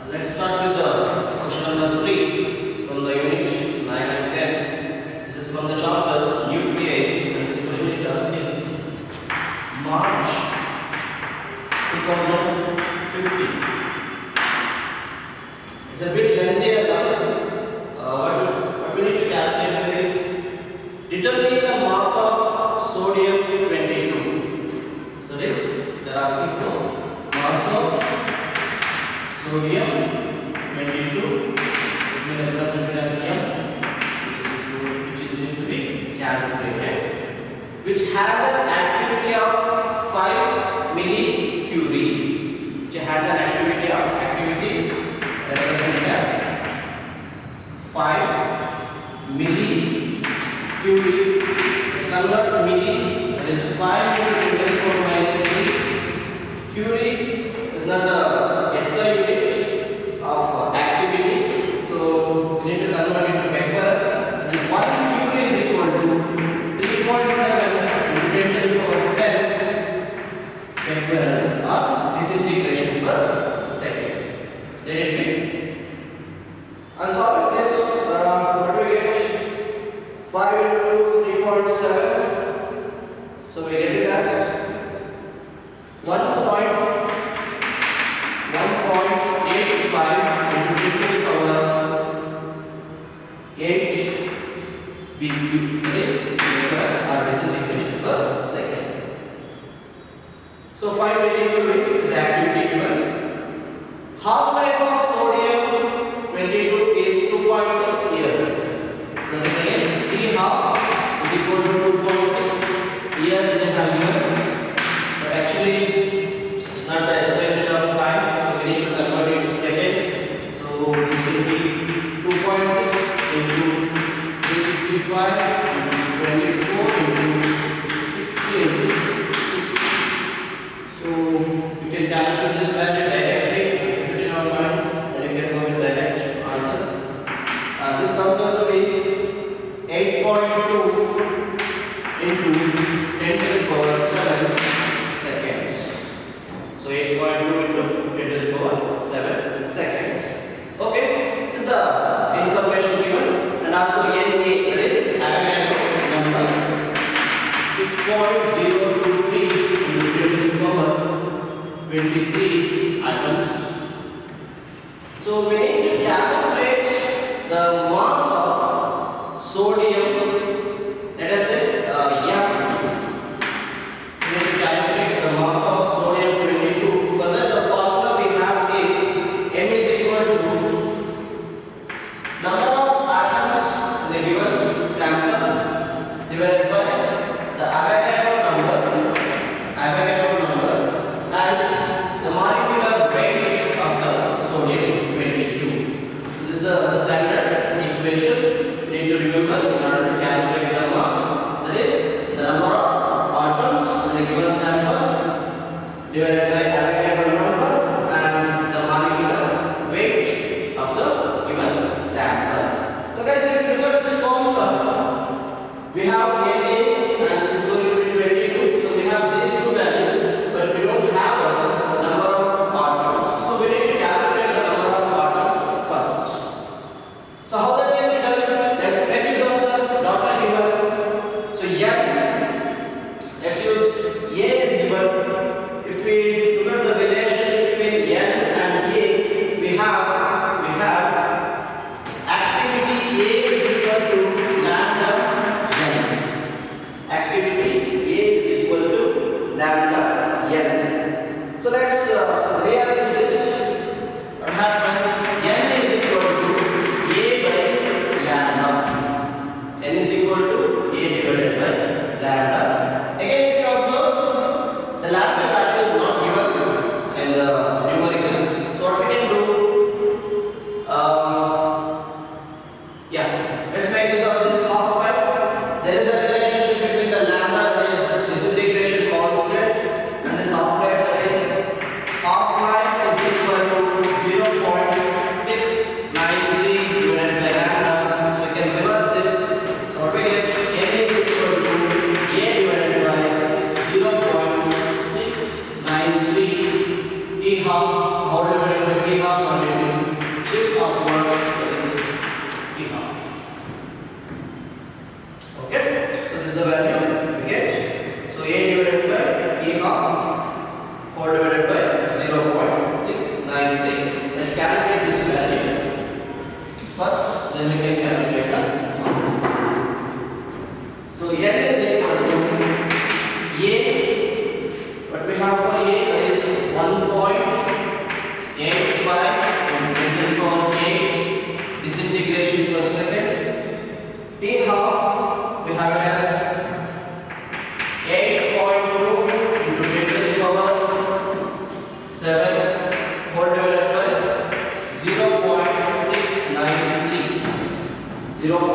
Let's start with the question number 3 from the unit 9 and 10. This is from the chapter Nuclei, and this question is asking March 2015. It's a bit lengthier now. What we need to calculate is determine the mass of sodium 22. So this they are asking for mass of sodium 22, it will represent as M, which is going to be calculated, which has an activity of 5 millicurie, which has an activity represented as 5 millicurie. It's convert milli, that is 5 into 10 to the power minus 3. Curie is not the SI unit of activity, so we need to convert it to vector. This 1 curie is equal to 3.7 into 10 to the power 10 vector or disintegration per second. Let it be. And solving this, what do we get? 5 into 3.7. So we get it as 1.85 into 10 to the power 8 BQ, that is or disintegration per second. So 5 millicurie is the activity given. Half-life of sodium 22 is 2.6 years. So that is again T half is equal to 2.6 years they have given. But actually it's not the SI unit of time, so we need to convert it to seconds. So this will be 2.6 into 365 into 24 into 60 into 60. So you can calculate this value directly, put it in our mind, then you can go with direct answer. This comes out to be 8.2 into 10 to the power 7 seconds. So 8.2 into 10 to the power 7 seconds. Okay, this is the information given, and also Na, that is Avogadro number 6.023 into 10 to the power 23 atoms. So we need to calculate the mass of sodium. Let us say M. We need to calculate the mass of sodium 22. For that, the formula we have is M is equal to number of atoms in the given sample divided by the Avogadro number, and the molecular weight of the sodium 22. So this is the standard equation we need to remember in order to calculate the mass. That is the number of atoms in a given sample divided by Avogadro number and the molecular weight of the given sample. So guys, if you look at this formula, we have Na and this is going to be 22. So we have these two values, but we don't have a number of atoms. So we need to calculate the number of atoms first. So how that can be done? Let's make use of the data given. So N, let's use A is given. If we look at the relationship between N and A, we have activity A is equal to lambda N. Activity A is equal to lambda N. So let's rearrange this. What happens? N is equal to A by lambda. N is equal to A divided by lambda. Again, if you observe, the lambda value is not given in the numerical. So what we can do? Let's make use of this half-life. There is a relationship between the lambda, that is disintegration constant, and this half-life, that is half-life is equal to 0.693 divided by lambda. So you can reverse this. So what we get? N is equal to A divided by 0.693 T half divided by T half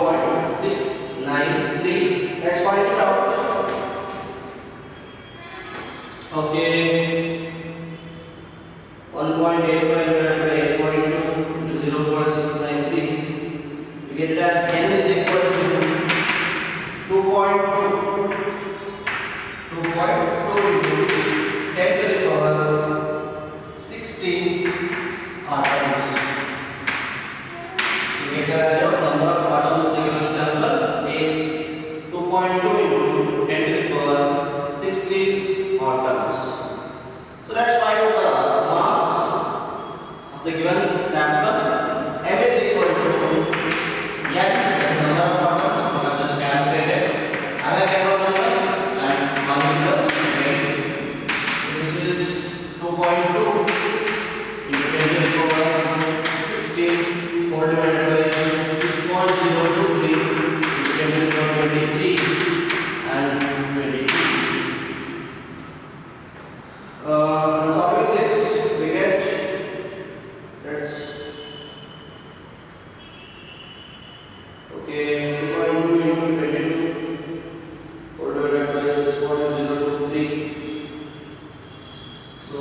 0.693. Let's find it out. Okay, 1.85 divided by 8.2 into 0.693. We get it as n is equal to 2.2 into 10 to the power 16 atoms. So we get the value of number of atoms in the given sample is 2.2 into 10 to the power 16 atoms. So let's find out the mass of the given sample. M is equal to n, that is number of atoms. We have just calculated. Avogadro number and molecular weight. So this is 2.2 into 10 to the power 16 whole divided by 6.023 into 10 to the power 23 and 22. And solving this, we get, let's, okay, 2.2 into 22 whole divided by 6.023. So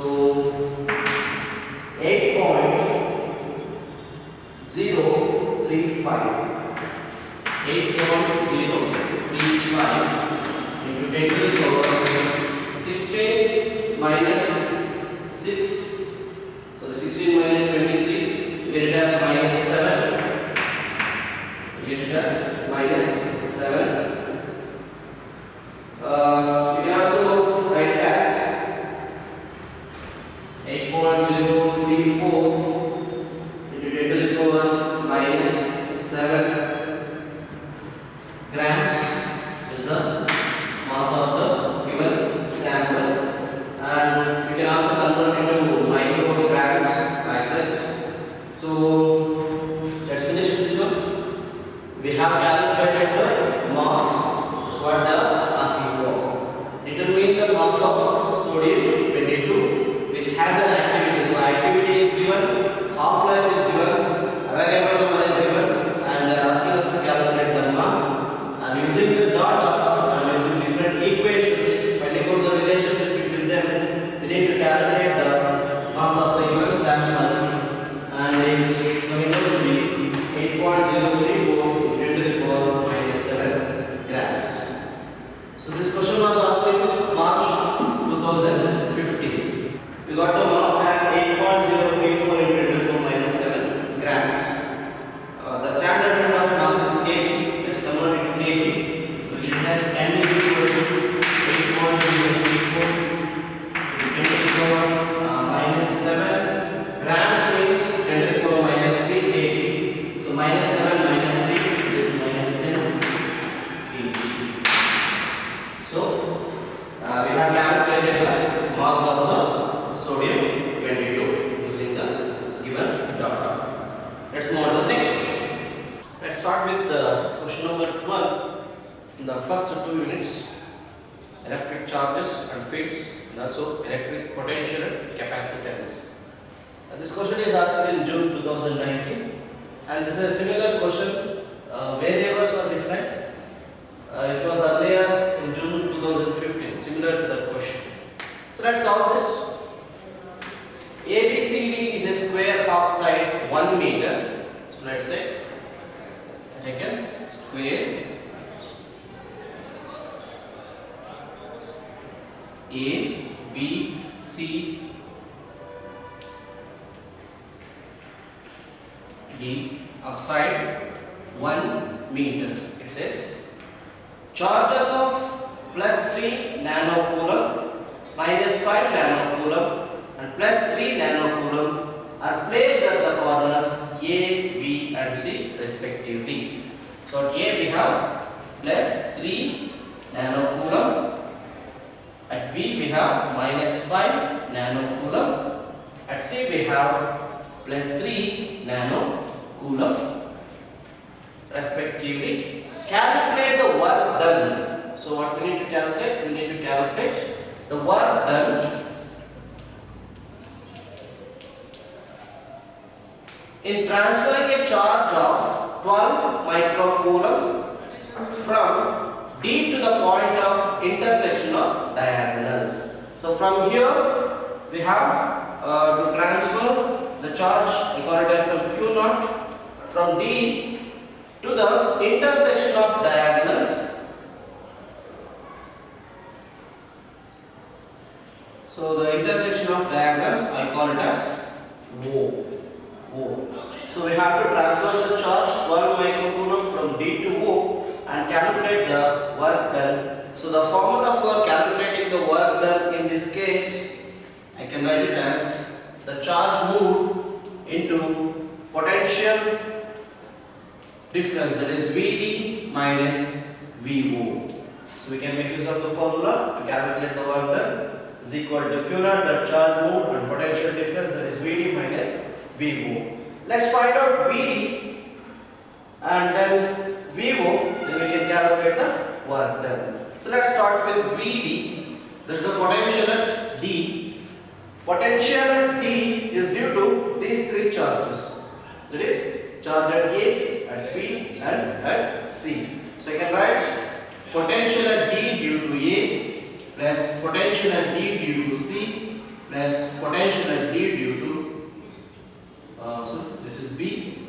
8.035 into 10 to the power 16 minus 6. So the 16 minus 23, we get it as minus 7. We get it as minus 7. You can also write it as 8.034 into 10 to the power minus 7 grams is the mass of the given sample. And you can also convert into micrograms like that. So let's finish with this one. We have calculated the mass. That's what they are asking for. Determine the mass of sodium 22, which has an activity. So activity is given, half-life is given, Avogadro number is given, and they are asking us to calculate the mass. And using the data and using different equations, finding out the relationship between them, we need to calculate the mass of the given sample, and is coming out to be 8.034 10 to the power minus 7 grams. So this question was asked in March 2015. We got the mass as 8.034 10 to the power minus 7 grams. The standard unit of mass is kg. Let's convert it to kg. So it has m is equal to 8.034 10 to the power minus 7 grams means 10 to the power minus 3 kg. So minus 7 minus 3 is minus 10 kg. So we have calculated the mass of the sodium 22 using the given data. Let's move on to the next question. Let's start with question number 12. In the first 2 units, electric charges and fields, and also electric potential and capacitance. This question is asked in June 2019, and this is a similar question. Variables are different. It was earlier in June 2015, similar to that question. So let's solve this. ABCD is a square of side 1 meter. So let's take again square A, B, C, D of side 1 meter. It says charges of plus 3 nanocoulomb, minus 5 nanocoulomb and plus 3 nanocoulomb are placed at the corners A, B and C respectively. So at A we have plus 3 nanocoulomb, at B we have minus 5 nanocoulomb, at C we have plus 3 nanocoulomb respectively. Calculate the work done. So what we need to calculate? We need to calculate the work done in transferring a charge of 12 microcoulomb from D to the point of intersection of diagonals. So from here we have to transfer the charge, I call it as some Q naught, from D to the intersection of diagonals. So the intersection of diagonals I call it as O. So we have to transfer the charge 12 microcoulomb from D to O and calculate the work done. So the formula for calculating the work done in this case, I can write it as the charge moved into potential difference, that is Vd minus Vo. So we can make use of the formula to calculate the work done is equal to Q naught, the charge moved, and potential difference, that is Vd minus Vo. Let's find out Vd and then Vo, then we can calculate the work done. So let's start with Vd. This is the potential at D. Potential at D is due to these three charges. That is charge at A, at B, and at C. So you can write potential at D due to A plus potential at D due to C plus potential at D due to so this is B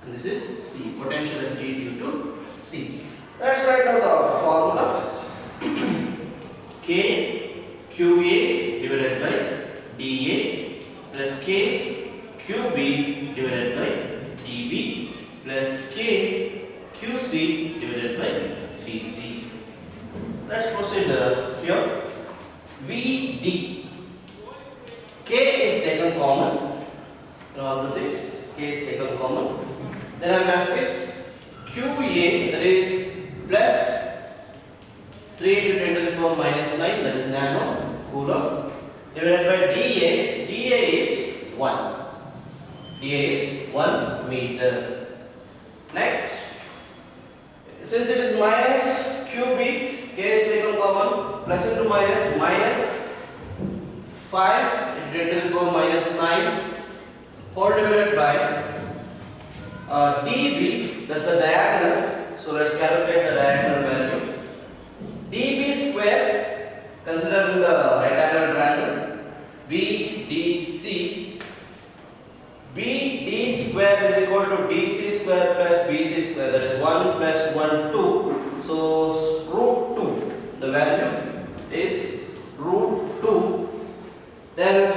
and this is C. Potential at D due to C. Let's write down the formula. K QA divided by dA plus K QB divided by dB plus K QC divided by dC. Let's proceed here. Vd. K is taken common. All the things, K is taken common. Then I am left with QA, that is plus 3 into 10 to the power minus 9, that is nano coulomb, divided by dA. dA is 1. dA is 1 meter. Next, since it is minus QB, K is taken common, plus into minus 5 into 10 to the power minus 9 whole divided by dB, that's the diagonal. So let's calculate the diagonal value. dB square, considering the right angle triangle, BDC. BD square is equal to DC square plus BC square, that is 1 plus 1, 2. So root 2, the value is root 2. Then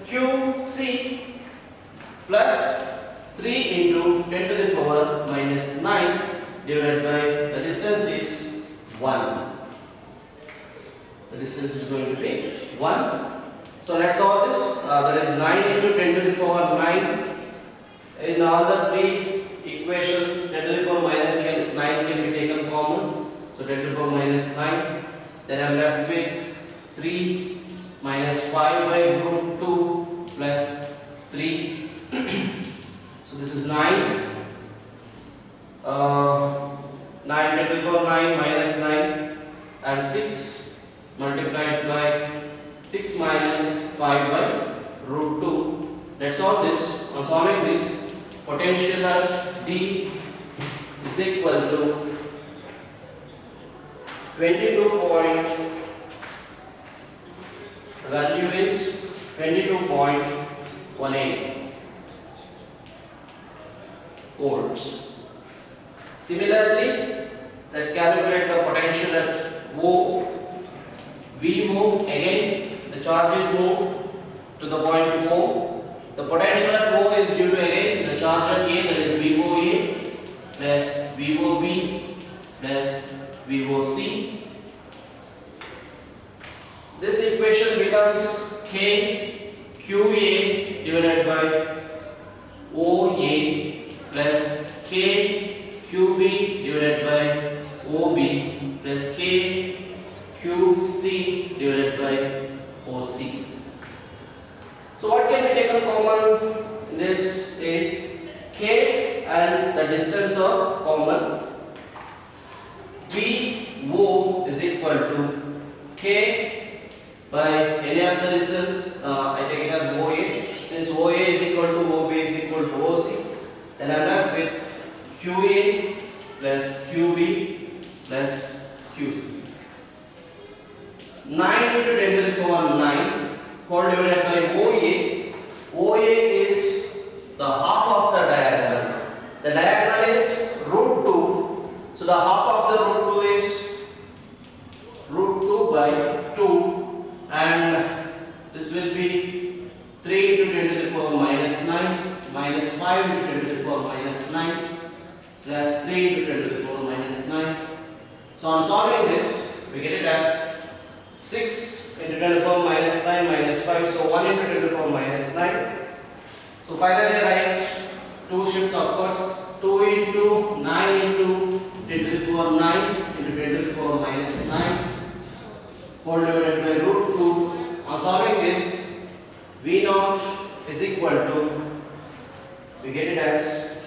QC plus 3 into 10 to the power minus 9 divided by the distance is 1. The distance is going to be 1. So let's solve this. That is 9 into 10 to the power 9. In all the three equations, 10 to the power minus 9 can be taken common. So 10 to the power minus 9. Then I am left with 3 minus 5 by root 2 plus 3. So this is 9. 9 to the power 9 minus 9 and 6 multiplied by 6 minus 5 by root 2. Let's solve this. On solving this, potential at D is equal to 22 point, the value is 22.18 volts. Similarly, let's calculate the potential at O. Vo, again the charge is moved to the point O. The potential at O is due to again the charge at A, that is VOA plus VOB plus VOC. This equation becomes K QA divided by OA plus K QB divided by OB plus K QC divided by OC. So what can be taken common in this is K and the distance are common. VO is equal to K by any of the distance. I take it as OA. Since OA is equal to OB is equal to OC, then I am left with QA QB plus QC. 9 into 10 to the power 9 whole divided by OA. OA is the half of the diagonal. The diagonal is root 2. So the half of the root 2 is root 2 by 2, and this will be 3 into 10 to the power minus 9 minus 5 into 10 to the power minus 9 plus 3 into 10 to the power minus 9. So on solving this, we get it as 6 into 10 to the power minus 9 minus 5, so 1 into 10 to the power minus 9. So finally write two shifts upwards, 2 into 9 into 10 to the power 9 into 10 to the power minus 9 whole divided by root 2. On solving this, V naught is equal to, we get it as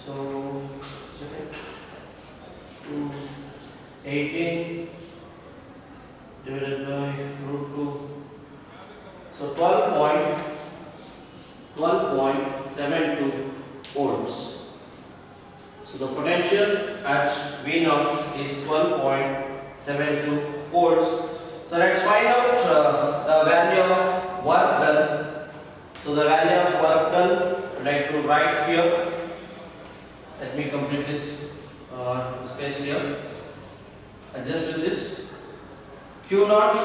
so 18 divided by root 2, so 12.72 volts. So the potential at V naught is 12.72 volts. So let's find out the value of work done. So the value of work done, I'd like to write here. Let me complete this space here. Adjust with this. Q naught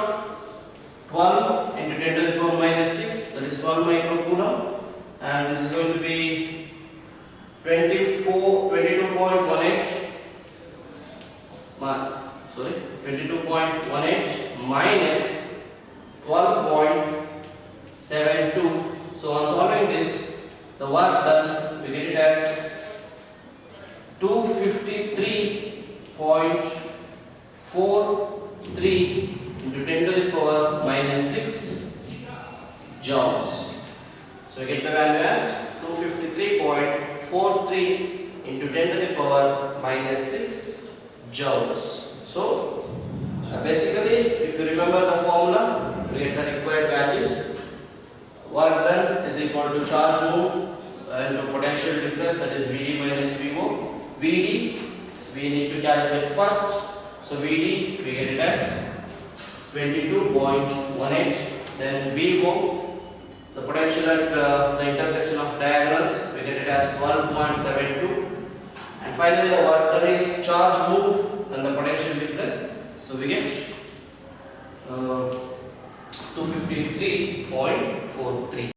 12 into 10 to the power minus 6, that is 12 microcoulomb, and this is going to be 22.18 minus 12.72. So on solving this, the work done, we get it as 253.43 into 10 to the power minus 6 joules. So we get the value as 253.43 into 10 to the power minus 6 joules. So basically, if you remember the formula, we get the required values. Work done is equal to charge moved into potential difference, that is VD minus VO. VD we need to calculate first. So VD we get it as 22.18. Then VO, the potential at the intersection of diagonals, we get it as 12.72. And finally the work done is charge moved and the potential difference. So we get 253.43.